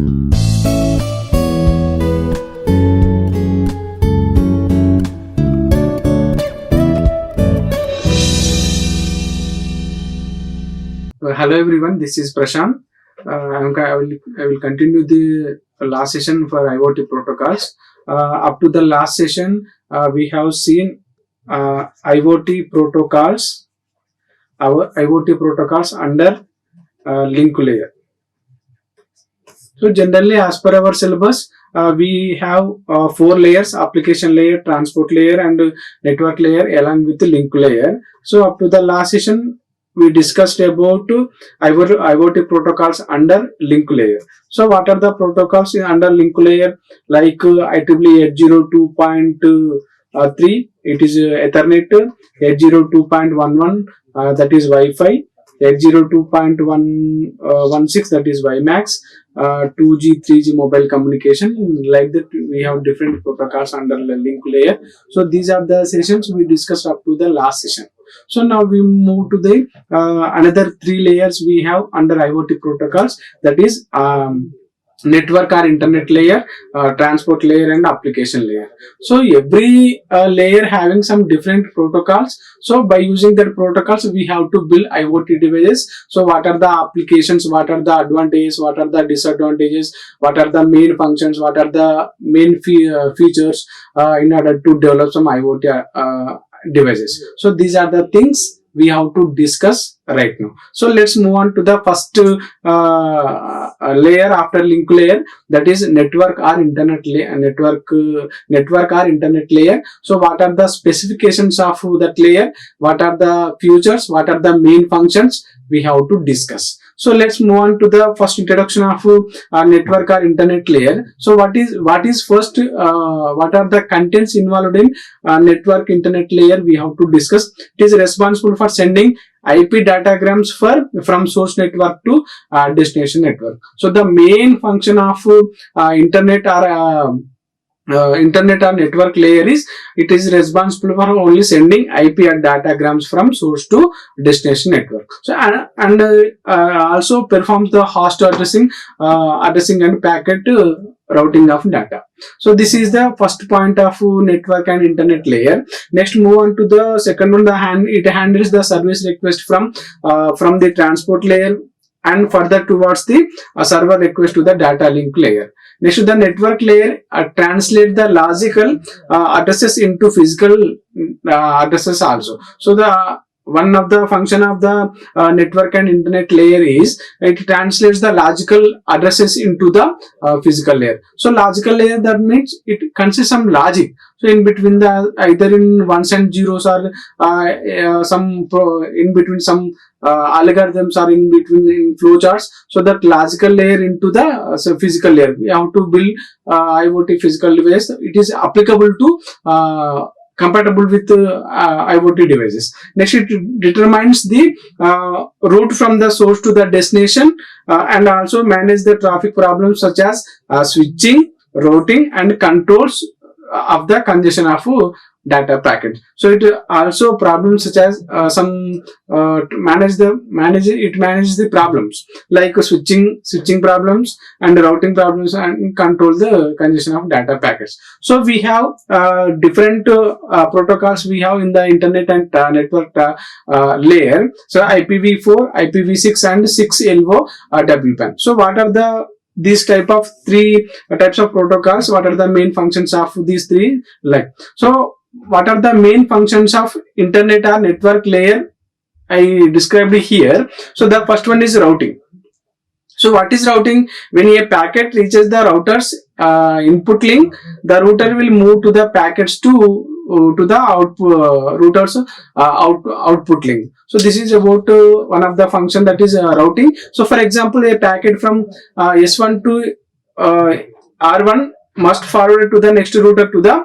Hello everyone, this is Prashanth. I will continue the last session for IoT protocols. Up to the last session, we have seen IoT protocols, our IoT protocols under link layer. So generally, as per our syllabus, we have 4 layers: application layer, transport layer, and network layer, along with the link layer. So up to the last session, we discussed about IoT protocols under link layer. So what are the protocols under link layer? Like IEEE 802.3, it is Ethernet. 802.11, that is Wi-Fi. 802.116, that is WiMAX. 2G, 3G mobile communication. Like that, we have different protocols under the link layer. So these are the sessions we discussed up to the last session. So now we move to the another 3 layers we have under IoT protocols, that is network or internet layer, transport layer, and application layer. So every layer having some different protocols. So by using that protocols, we have to build IoT devices. So what are the applications, what are the advantages, what are the disadvantages, what are the main functions, what are the main features in order to develop some IoT devices. So these are the things we have to discuss right now. So let's move on to the first layer after link layer, that is network or internet layer. Network or internet layer. So what are the specifications of that layer? What are the features? What are the main functions? We have to discuss. So let's move on to the first introduction of network or internet layer. So what is first? What are the contents involved in network internet layer? We have to discuss. It is responsible for sending IP datagrams from source network to destination network. So the main function of internet or network layer is, it is responsible for only sending IP and datagrams from source to destination network. So and also performs the host addressing and packet routing of data. So this is the first point of network and internet layer. Next, move on to the second one. It handles the service request from the transport layer and further towards the server request to the data link layer. Next, to the network layer translate the logical addresses into physical addresses also. So the one of the function of the network and internet layer is, it translates the logical addresses into the physical layer. So logical layer, that means it consists some logic. So in between the either in ones and zeros or in between some algorithms are in between in flowcharts. So that logical layer into the physical layer. We have to build IoT physical device. It is applicable to compatible with IoT devices. Next, it determines the route from the source to the destination and also manage the traffic problems such as switching, routing, and controls of the congestion of data packets. So it also problems such as manages the problems like switching problems and routing problems and control the congestion of data packets. So we have different protocols we have in the internet and network layer. So IPv4, IPv6, and 6LO WPAN. So what are these type of 3 types of protocols? What are the main functions of these 3? So what are the main functions of internet or network layer? I described it here. So the first one is routing. So what is routing? When a packet reaches the router's input link, the router will move to the packets to the router's output link. So this is about one of the function, that is routing. So for example, a packet from S1 to R1 must forward to the next router to the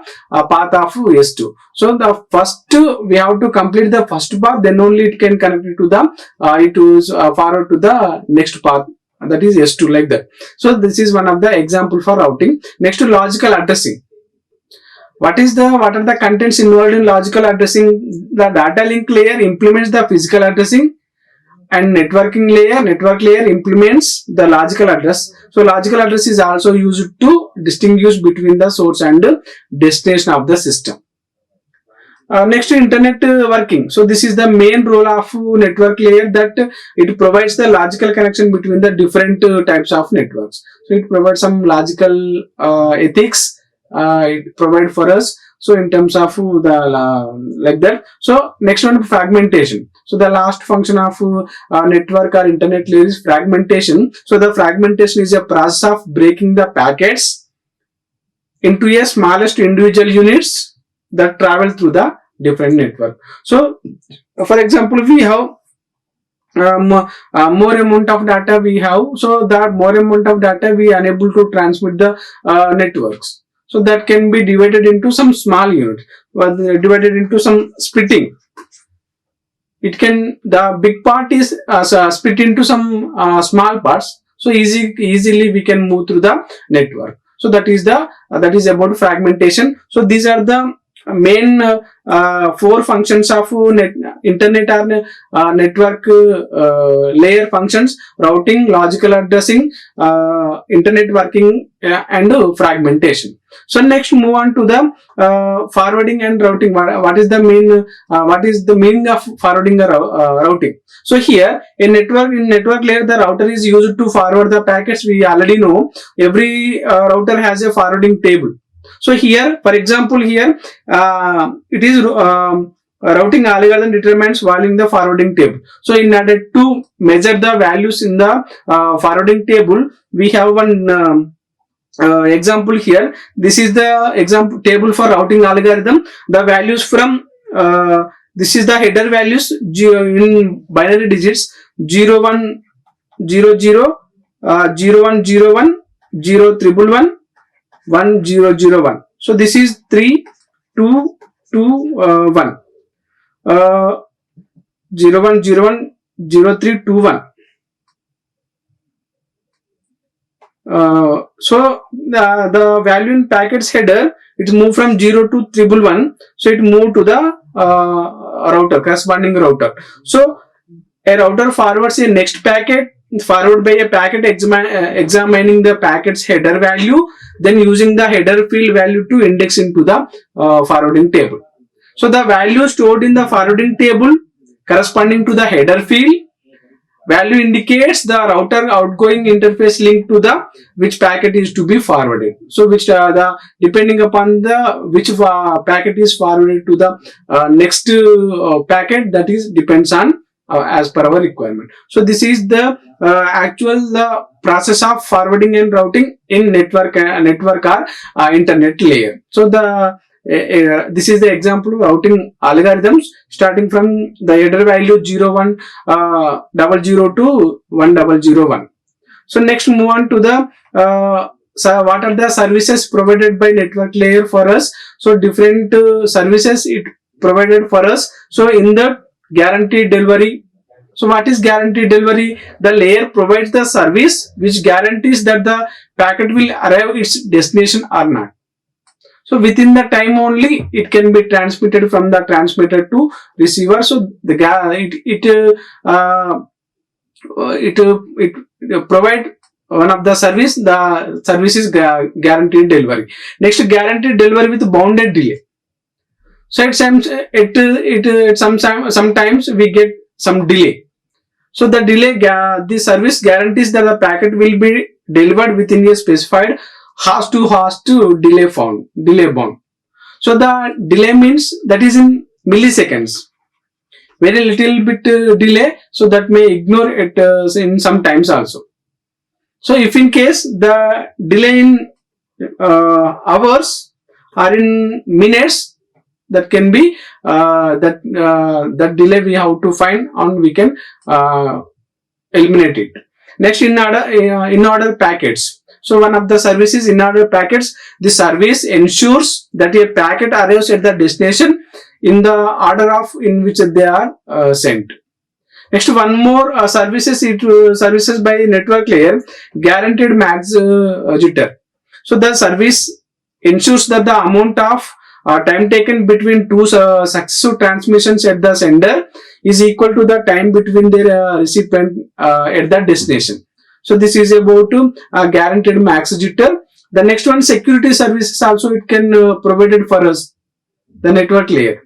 path of S2. So the first we have to complete the first path, then only it can connect it to the forward to the next path, that is S2, like that. So this is one of the example for routing. Next, to logical addressing. What are the contents involved in logical addressing? The data link layer implements the physical addressing and network layer implements the logical address. So logical address is also used to distinguish between the source and destination of the system. Next, internet working. So this is the main role of network layer, that it provides the logical connection between the different types of networks. So it provides some logical ethics. It provides for us. So in terms of the like that. So next one, fragmentation. So the last function of network or internet layer is fragmentation. So the fragmentation is a process of breaking the packets into a smallest individual units that travel through the different network. So for example, we have more amount of data we have, so that more amount of data we are unable to transmit the networks. So that can be divided into some small units, divided into some splitting. It can, the big part is split into some small parts, so easily we can move through the network. So that is about fragmentation. So these are the main four functions of internet or network layer functions: routing, logical addressing, internet working, and fragmentation. So next, move on to the forwarding and routing. What is the meaning of forwarding or routing? So here in network layer, the router is used to forward the packets. We already know every router has a forwarding table. So here, for example, here it is routing algorithm determines value in the forwarding table. So in order to measure the values in the forwarding table, we have one example here. This is the example table for routing algorithm. The values from this is the header values in binary digits: 0100, 0101, 0111, 1001. So this is 3 2 2 1 0101 0321. So the value in packets header, it moved from 0 to 111. So it moved to the router, corresponding router. So a router forwards a next packet forwarded by a packet examining the packet's header value, then using the header field value to index into the forwarding table. So the value stored in the forwarding table corresponding to the header field value indicates the router outgoing interface link to the which packet is to be forwarded. So which the depending upon the which packet is forwarded to the next packet, that is depends on as per our requirement. So this is the actual process of forwarding and routing in network or internet layer. So the this is the example of routing algorithms starting from the header value 0100 to 1001. So next, move on to the so what are the services provided by network layer for us? So different services it provided for us. So in the guaranteed delivery. So what is guaranteed delivery? The layer provides the service which guarantees that the packet will arrive its destination or not. So within the time only it can be transmitted from the transmitter to receiver. So the it provide one of the service. The service is guaranteed delivery. Next, guaranteed delivery with bounded delay. So sometimes we get some delay. So the delay, the service guarantees that the packet will be delivered within a specified host to delay bound. So the delay means that is in milliseconds. Very little bit delay, so that may ignore it in some times also. So if in case the delay in hours or in minutes, that can be that delay we have to find and we can eliminate it. Next, in order packets. So one of the services in order packets, the service ensures that a packet arrives at the destination in the order in which they are sent. Next, one more services by network layer, guaranteed max jitter. So the service ensures that the amount of time taken between two successive transmissions at the sender is equal to the time between their recipient at the destination. So this is about guaranteed max jitter. The next one, security services also it can provided for us, the network layer.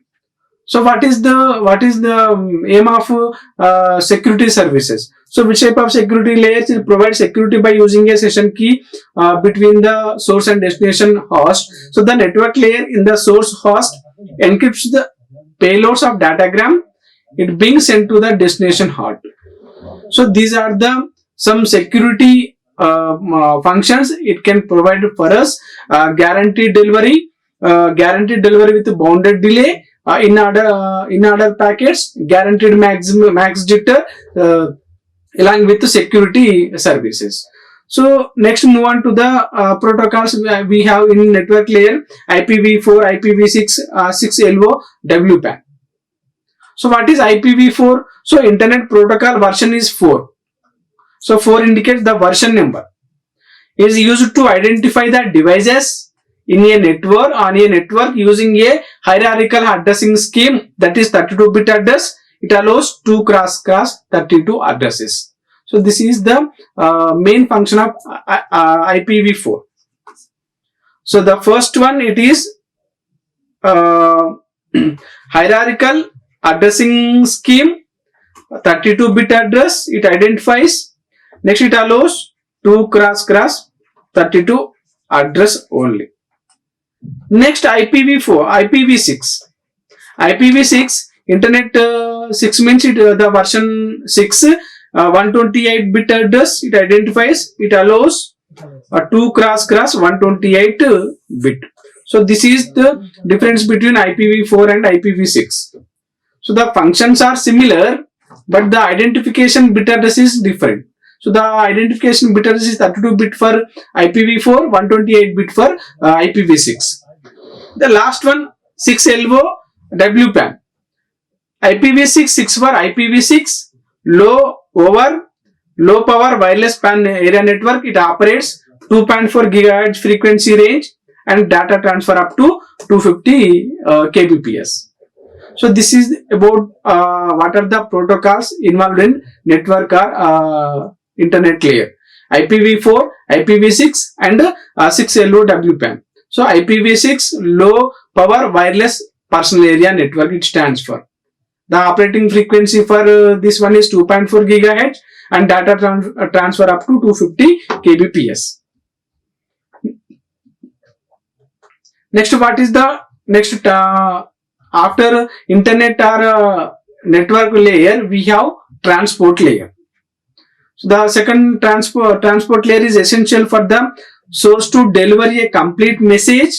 So what is the aim of security services? So which type of security layers will provide security by using a session key between the source and destination host. So the network layer in the source host encrypts the payloads of datagram it being sent to the destination host. So these are the some security functions it can provide for us. Guaranteed delivery with bounded delay, in order packets, guaranteed max jitter, along with the security services. So next move on to the protocols we have in network layer: IPv4, IPv6, 6LO, WPAN. So what is IPv4? So internet protocol version is 4. So 4 indicates the version number. Is used to identify the devices in a network on a network using a hierarchical addressing scheme, that is 32-bit address. It allows 2 cross 32 addresses. So this is the main function of IPv4. So the first one, it is hierarchical addressing scheme, 32-bit address it identifies. Next it allows 2 cross 32 address only. Next IPv4, IPv6 internet 6 means it the version 6, 128-bit address it identifies. It allows 2 cross 128 bit. So this is the difference between IPv4 and IPv6. So the functions are similar, but the identification bit address is different. So the identification bit address is 32-bit for IPv4, 128-bit for IPv6. The last one, 6LO WPAN. IPv6, 6 for IPv6, low power wireless PAN area network. It operates 2.4 GHz frequency range and data transfer up to 250 kbps. So this is about what are the protocols involved in network or internet layer: IPv4, IPv6 and 6LO WPAN. So IPv6 low power wireless personal area network it stands for. The operating frequency for this one is 2.4 GHz and data transfer up to 250 kbps. Next, what is the next after internet or network layer, we have transport layer. So the second transport layer is essential for the source to deliver a complete message.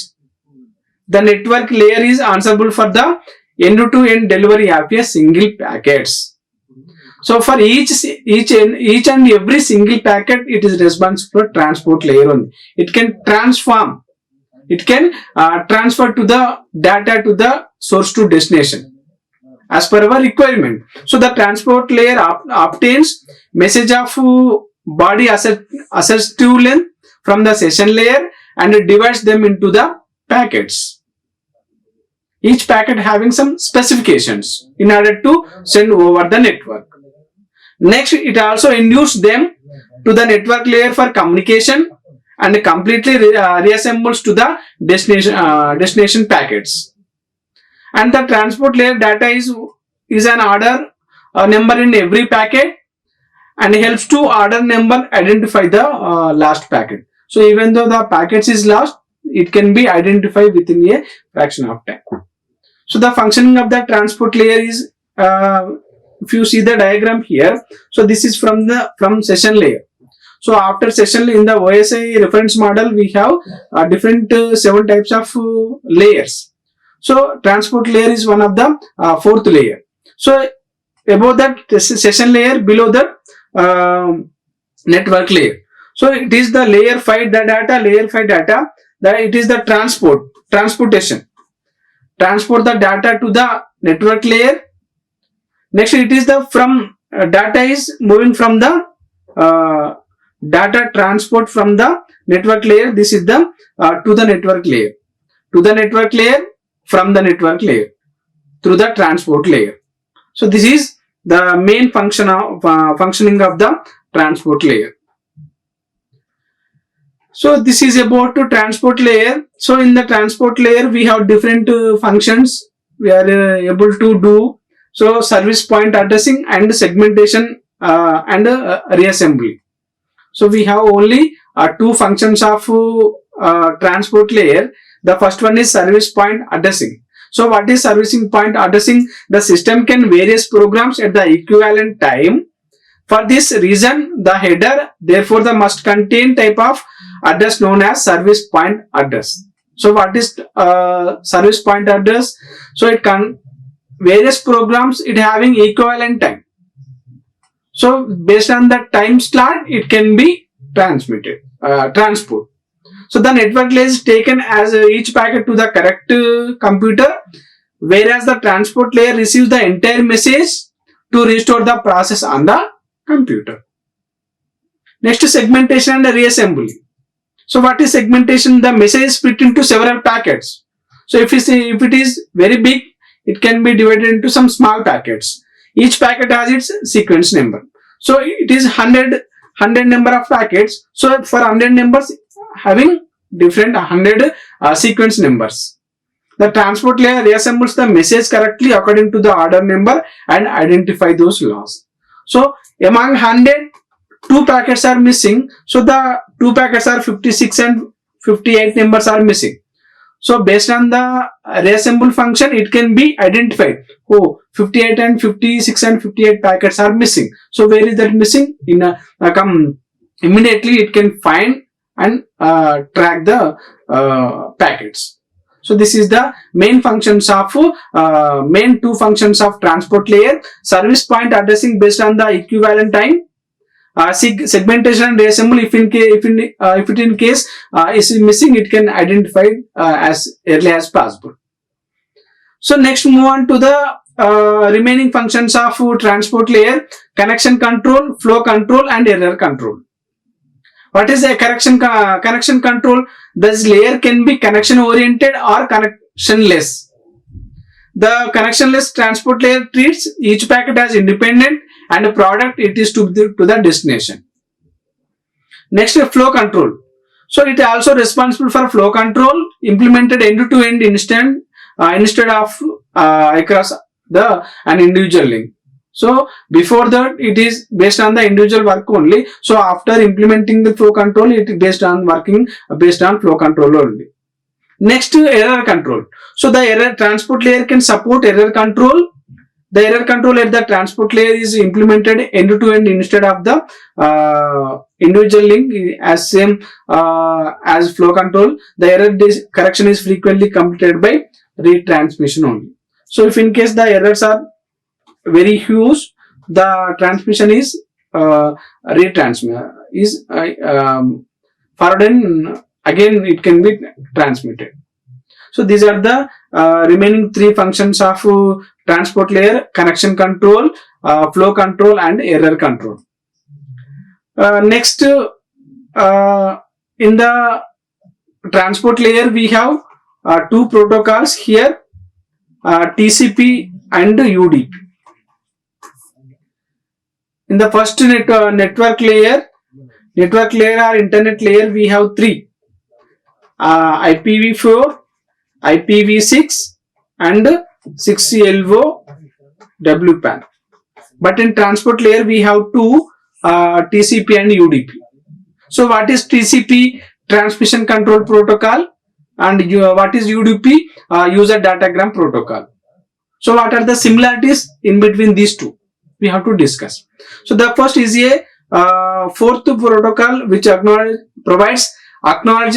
The network layer is answerable for the end-to-end delivery of a single packets. So for each and every single packet, it is responsible for transport layer only. It can transform. It can transfer to the data to the source to destination as per our requirement. So the transport layer obtains message of body assertive length from the session layer and divides them into the packets. Each packet having some specifications in order to send over the network. Next, it also induces them to the network layer for communication and completely reassembles to the destination packets. And the transport layer data is an order number in every packet and helps to order number identify the last packet. So even though the packets is lost, it can be identified within a fraction of time. So the functioning of the transport layer is, if you see the diagram here, so this is from session layer. So after session in the OSI reference model, we have different 7 types of layers. So transport layer is one of the 4th layer. So above that session layer, below the network layer. So it is the layer 5 data, that it is the transportation. Transport the data to the network layer. Next, it is the data is moving from the data transport from the network layer. This is the to the network layer. To the network layer, from the network layer through the transport layer. So this is the main functioning of the transport layer. So this is about to transport layer. So in the transport layer we have different functions we are able to do. So service point addressing and segmentation and reassembly. So we have only two functions of transport layer. The first one is service point addressing. So what is servicing point addressing? The system can various programs at the equivalent time. For this reason, the header therefore the must contain type of address known as service point address. So what is service point address? So it can various programs it having equivalent time. So based on the time slot it can be transmitted transport. So the network layer is taken as each packet to the correct computer, whereas the transport layer receives the entire message to restore the process on the computer. Next, segmentation and reassembly. So what is segmentation? The message is split into several packets. So if it is very big, it can be divided into some small packets. Each packet has its sequence number. So it is 100 number of packets. So for 100 numbers having different 100 sequence numbers. The transport layer reassembles the message correctly according to the order number and identify those loss. So among 100, 2 packets are missing. So the 2 packets are 56 and 58 numbers are missing. So based on the reassemble function, it can be identified. Oh, 58 and 56 and 58 packets are missing. So where is that missing? Immediately it can find and track the packets. So this is the main functions of main two functions of transport layer: service point addressing based on the equivalent time, segmentation and reassemble. If it in case is missing, it can identify as early as possible. So next, move on to the remaining functions of transport layer: connection control, flow control, and error control. What is a connection control? This layer can be connection oriented or connectionless. The connectionless transport layer treats each packet as independent and a product it is to the destination. Next, flow control. So it is also responsible for flow control implemented end to end instead of across an individual link. So before that it is based on the individual work only. So after implementing the flow control, it is based on flow control only. Next, error control. So the error transport layer can support error control. The error control at the transport layer is implemented end to end instead of the individual link as same as flow control. The error correction is frequently completed by retransmission only. So if in case the errors are very huge, the transmission is forwarded again it can be transmitted. So these are the remaining 3 functions of transport layer: connection control, flow control, and error control. Next, in the transport layer we have 2 protocols here, TCP and UDP. In the first network layer or internet layer, we have 3: IPv4, IPv6, and 6LO WPAN. But in transport layer, we have 2: TCP and UDP. So what is TCP? Transmission Control Protocol, and what is UDP? User Datagram Protocol. So what are the similarities in between these two? We have to discuss. So the first is a fourth protocol which acknowledges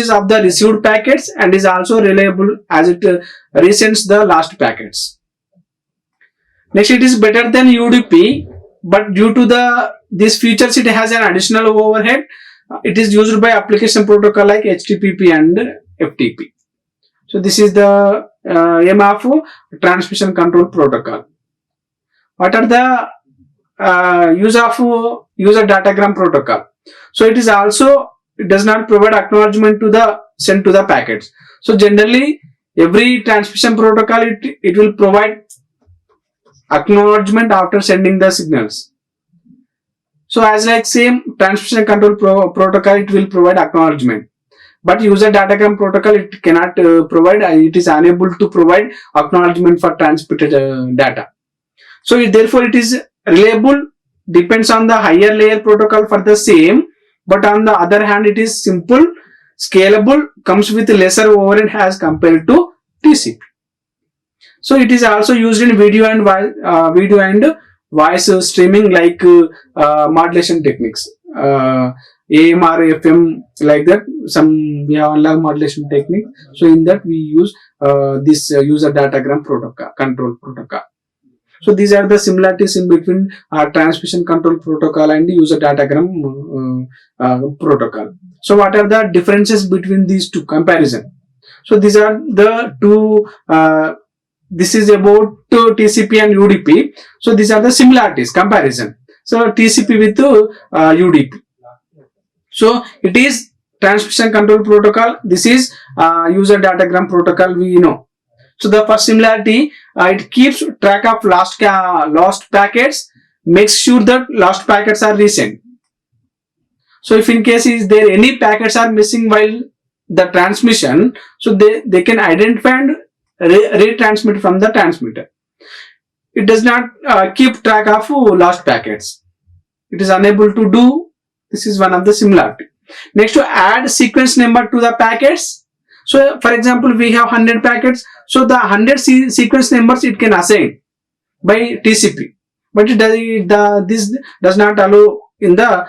of the received packets and is also reliable as it resends the last packets. Next, it is better than UDP, but due to these features it has an additional overhead. It is used by application protocol like HTTP and FTP. So this is the aim of transmission control protocol. What are the use of user datagram protocol? So it does not provide acknowledgement to the sent to the packets. So generally every transmission protocol it will provide acknowledgement after sending the signals. So as like same transmission control protocol, it will provide acknowledgement, but user datagram protocol it cannot provide. It is unable to provide acknowledgement for transmitted data. So therefore it is reliable, depends on the higher layer protocol for the same, but on the other hand it is simple, scalable, comes with lesser overhead as compared to TCP. So it is also used in video and voice streaming, like modulation techniques, AMR, FM, like that. We have analog modulation technique. So in that we use this user datagram protocol, control protocol. So these are the similarities in between transmission control protocol and user datagram protocol. So what are the differences between these two? Comparison. So these are the two. This is about TCP and UDP. So these are the similarities, comparison. So TCP with UDP. So it is transmission control protocol. This is user datagram protocol, we know. So the first similarity, it keeps track of lost packets, makes sure that lost packets are resent. So if in case is there any packets are missing while the transmission, so they can identify and retransmit from the transmitter. It does not keep track of lost packets. It is unable to do. This is one of the similarity. Next, to add sequence number to the packets. So for example, we have 100 packets. So the 100 sequence numbers it can assign by TCP, but this does not allow in the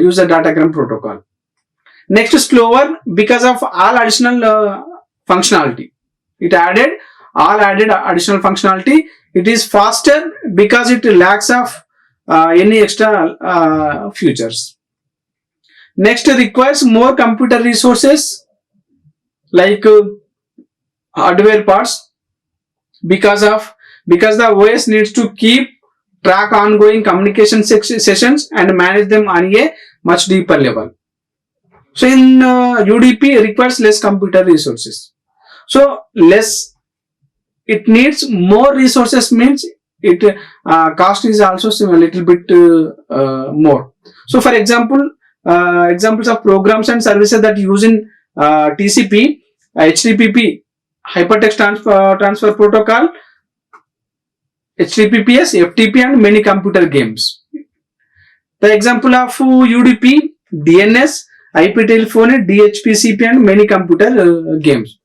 user datagram protocol. Next, slower because of all additional functionality. It added additional functionality. It is faster because it lacks of any extra features. Next, requires more computer resources like hardware parts, because the OS needs to keep track ongoing communication sessions and manage them on a much deeper level. So in UDP requires less computer resources. So it needs more resources, means it cost is also a little bit more. So for example, examples of programs and services that use in TCP, HTTP, hypertext transfer protocol, HTTPS, FTP, and many computer games. The example of UDP, DNS, IP telephony, DHCP, and many computer games.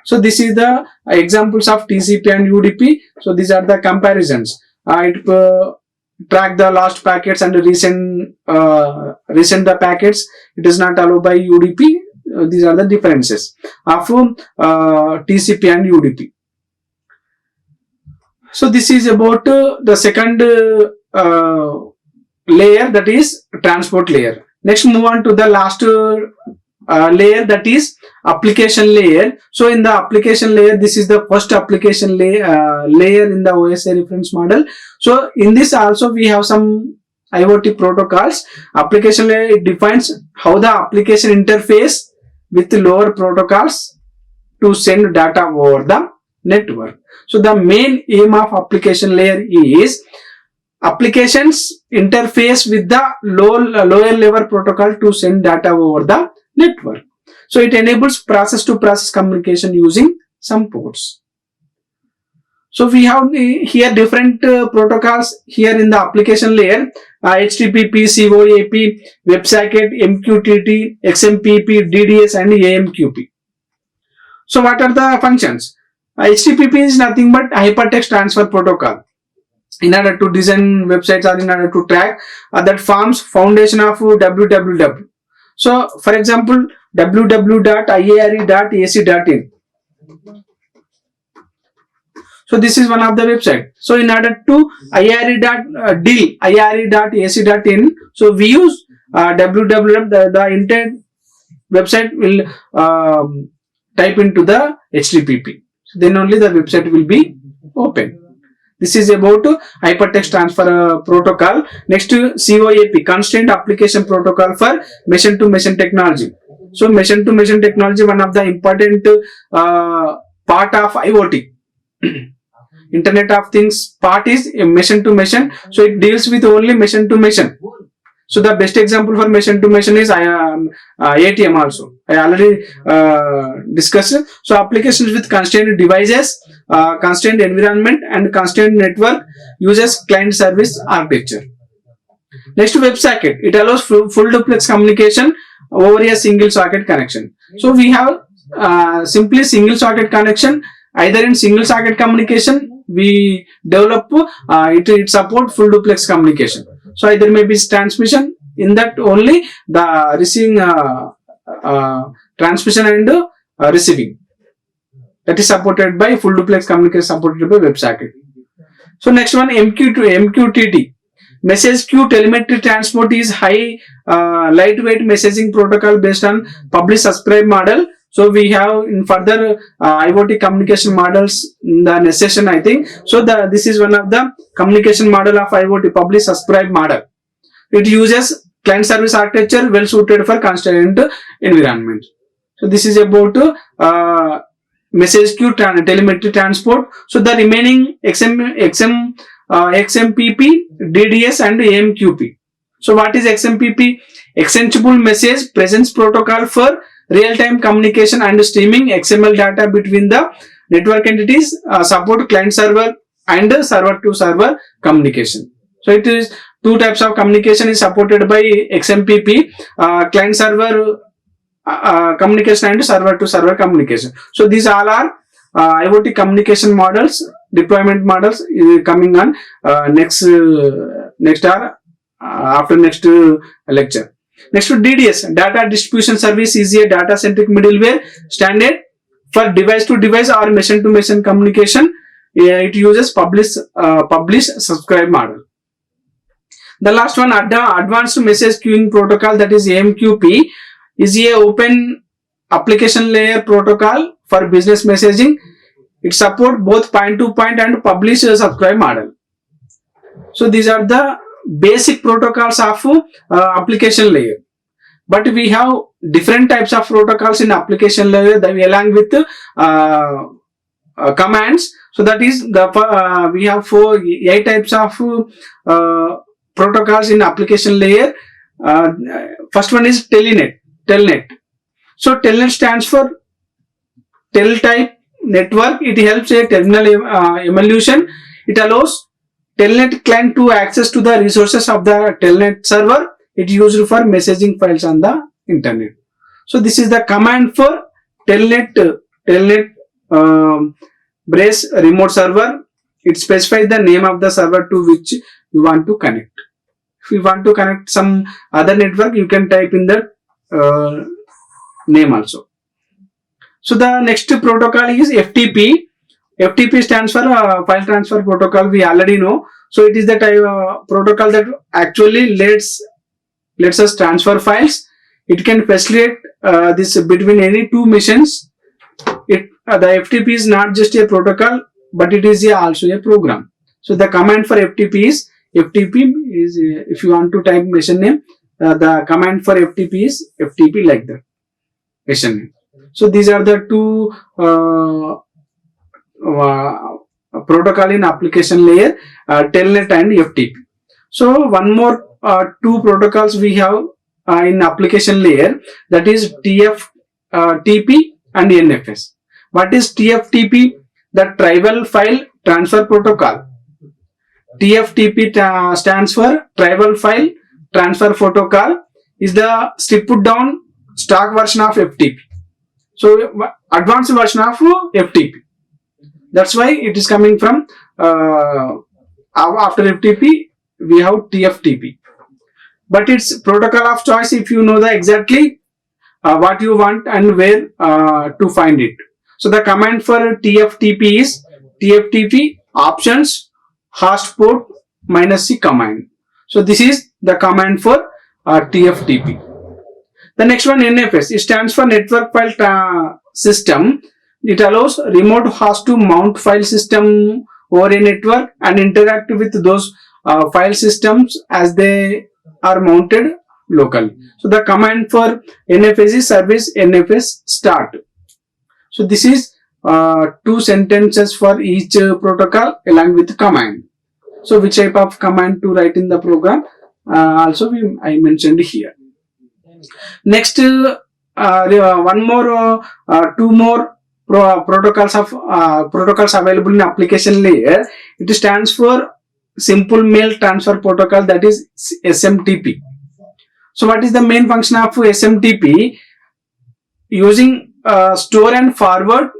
So this is the examples of TCP and UDP. So these are the comparisons. It track the lost packets and resend the packets. It is not allowed by UDP. These are the differences of TCP and UDP. So this is about the second layer, that is transport layer. Next, move on to the last layer, that is application layer. So in the application layer, this is the first application layer in the OSI reference model. So in this also we have some IoT protocols. Application layer, it defines how the application interface with lower protocols to send data over the network. So the main aim of application layer is applications interface with the lower level protocol to send data over the network. So it enables process to process communication using some ports. So we have here different protocols here in the application layer: HTTP, COAP, WebSocket, MQTT, XMPP, DDS, and AMQP. So what are the functions? HTTP is nothing but hypertext transfer protocol. In order to design websites or in order to track, that forms foundation of www. So for example, www.iare.ac.in. So this is one of the website. So in order to iare.ac.in, so we use www. The entire website will type into the HTTP. So then only the website will be open. This is about hypertext transfer protocol. Next, COAP, Constraint Application Protocol for Machine to Machine Technology. So machine to machine technology, one of the important part of IoT. Internet of Things part is machine to machine. So it deals with only machine to machine. So the best example for machine to machine is ATM also. I already discussed. So applications with constrained devices, constrained environment and constrained network uses client service architecture. Next, web socket. It allows full duplex communication over a single socket connection. So we have simply single socket connection. Either in single socket communication, we develop it support full duplex communication. So either maybe transmission, in that only the receiving transmission and receiving, that is supported by full duplex communication, supported by web socket. So next one, MQTT. Message queue telemetry transport is high lightweight messaging protocol based on publish subscribe model. So we have in further IoT communication models in the next session, I think. So this is one of the communication model of IoT, publish subscribe model. It uses client service architecture, well suited for constrained environment. So this is about message queue telemetry transport. So the remaining XMPP, DDS and AMQP. So what is XMPP? Extensible Message Presence Protocol for real-time communication and streaming XML data between the network entities, support client server and server to server communication. So it is two types of communication is supported by XMPP, client server communication and server to server communication. So these all are IoT communication models, deployment models coming on next hour, after next lecture. Next to DDS, Data Distribution Service, is a data-centric middleware standard for device-to-device or machine-to-machine communication. It uses publish subscribe model. The last one, Advanced Message Queuing Protocol, that is AMQP, is a open application layer protocol for business messaging. It supports both point-to-point and publish subscribe model. So these are the basic protocols of application layer, but we have different types of protocols in application layer that we along with commands. So that is the we have 8 types of protocols in application layer. First one is telnet. So telnet stands for tel type network. It helps a terminal emulation. It allows telnet client to access to the resources of the telnet server. It used for messaging files on the internet. So this is the command for telnet brace remote server. It specifies the name of the server to which you want to connect. If you want to connect some other network, you can type in the name also. So the next protocol is FTP. FTP stands for file transfer protocol. We already know. So it is the type of protocol that actually lets us transfer files. It can facilitate this between any two machines. The FTP is not just a protocol, but it is also a program. So the command for FTP is if you want to type machine name, the command for FTP is FTP like that machine name. So these are the two protocol in application layer, telnet and FTP. So one more two protocols we have in application layer, that is TFTP and NFS. What is TFTP? The Tribal File Transfer Protocol. TFTP stands for Tribal File Transfer Protocol, is the stripped down stock version of FTP. So advanced version of FTP. That's why it is coming from after FTP we have TFTP. But it's protocol of choice if you know the exactly what you want and where to find it. So the command for TFTP is TFTP options host port -c command. So this is the command for TFTP. The next one, NFS, it stands for Network File System. It allows remote host to mount file system over a network and interact with those file systems as they are mounted locally. So the command for NFS is service NFS start. So this is two sentences for each protocol along with command. So which type of command to write in the program also I mentioned here. Next one more two more protocols available in application layer. It stands for simple mail transfer protocol, that is SMTP. So what is the main function of SMTP? Using store and forward,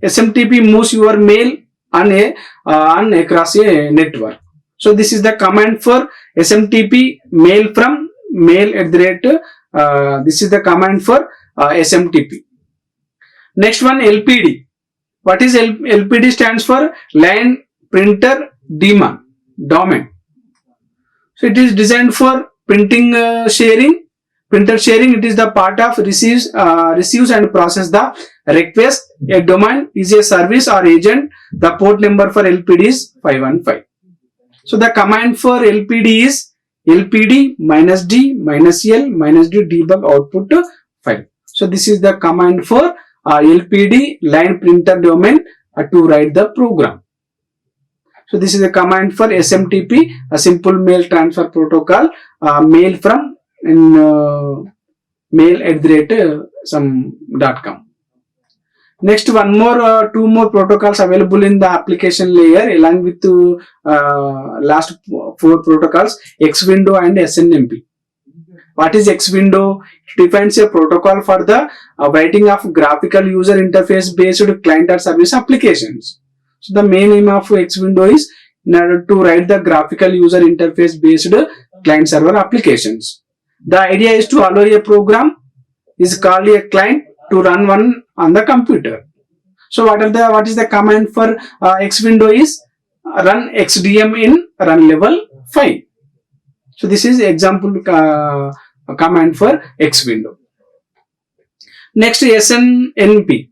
SMTP moves your mail on across a network. So this is the command for SMTP, mail from mail at the rate. This is the command for SMTP. Next one, LPD. What is LPD? Stands for line printer domain. So it is designed for printing sharing. Printer sharing, it is the part of receives and process the request. A domain is a service or agent. The port number for LPD is 515. So the command for LPD is LPD -D -L -D debug output file. So this is the command for LPD, line printer domain, to write the program. So this is the command for SMTP, a simple mail transfer protocol, mail from mail at the rate some.com. Next, one more two more protocols available in the application layer along with last four protocols, X window and SNMP. What is X window? It defines a protocol for the writing of graphical user interface based client or service applications. So the main aim of X window is in order to write the graphical user interface based client server applications. The idea is to allow a program is called a client to run one on the computer. So what is the command for X window is run XDM in run level 5. So this is example command for X window. Next, SNMP,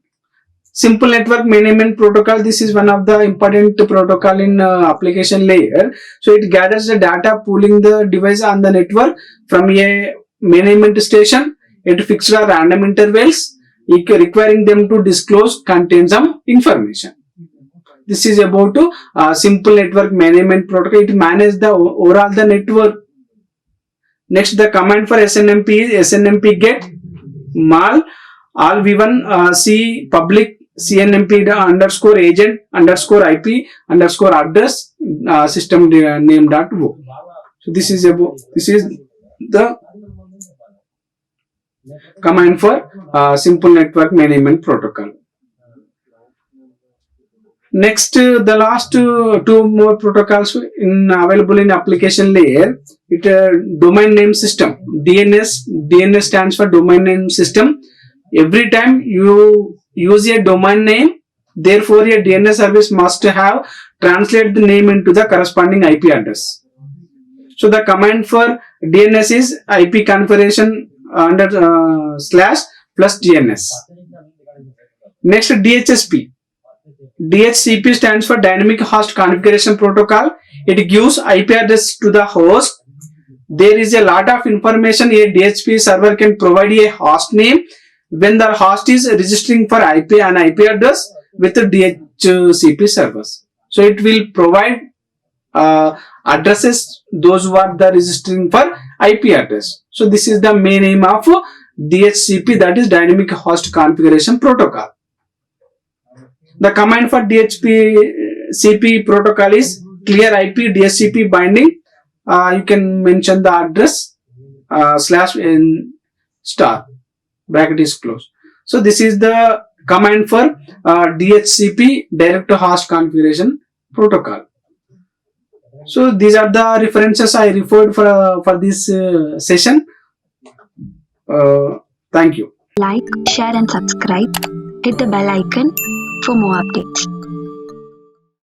simple network management protocol. This is one of the important protocol in application layer. So it gathers the data, pooling the device on the network from a management station at fixed or random intervals, requiring them to disclose contain some information. This is about simple network management protocol. It manages the overall the network. Next, the command for SNMP is SNMP get mal all v1 c public CNMP underscore agent underscore IP underscore address system name.wo. So this is the command for simple network management protocol. Next, the last two more protocols available in application layer. It domain name system, DNS stands for domain name system. Every time you use a domain name, therefore a DNS service must have translate the name into the corresponding IP address. So the command for DNS is IP configuration under / DNS. Next, DHCP stands for Dynamic Host Configuration Protocol. It gives IP address to the host. There is a lot of information a DHCP server can provide a host name when the host is registering for IP and IP address with the DHCP servers. So it will provide addresses those who are the registering for IP address. So this is the main aim of DHCP, that is Dynamic Host Configuration Protocol. The command for DHCP protocol is clear IP DHCP binding. You can mention the address / bracket is closed. So this is the command for DHCP direct host configuration protocol. So these are the references I referred for this session. Thank you. Like, share and subscribe. Hit the bell icon for more updates.